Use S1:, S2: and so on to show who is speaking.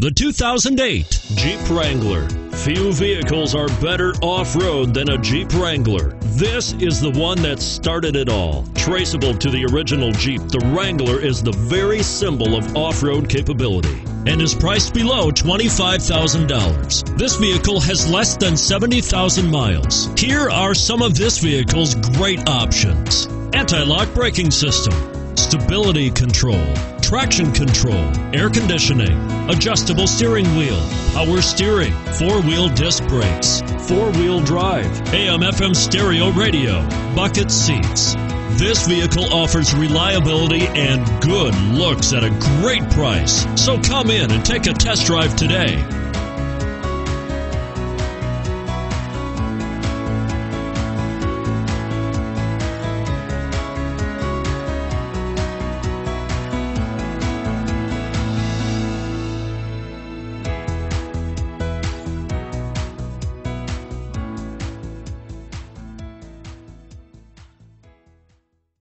S1: The 2008 Jeep Wrangler. Few vehicles are better off-road than a Jeep Wrangler. This is the one that started it all. Traceable to the original Jeep, the Wrangler is the very symbol of off-road capability and is priced below $25,000. This vehicle has less than 70,000 miles. Here are some of this vehicle's great options: anti-lock braking system, stability control, traction control, air conditioning, adjustable steering wheel, power steering, four-wheel disc brakes, four-wheel drive, AM/FM stereo radio, bucket seats. This vehicle offers reliability and good looks at a great price. So come in and take a test drive today.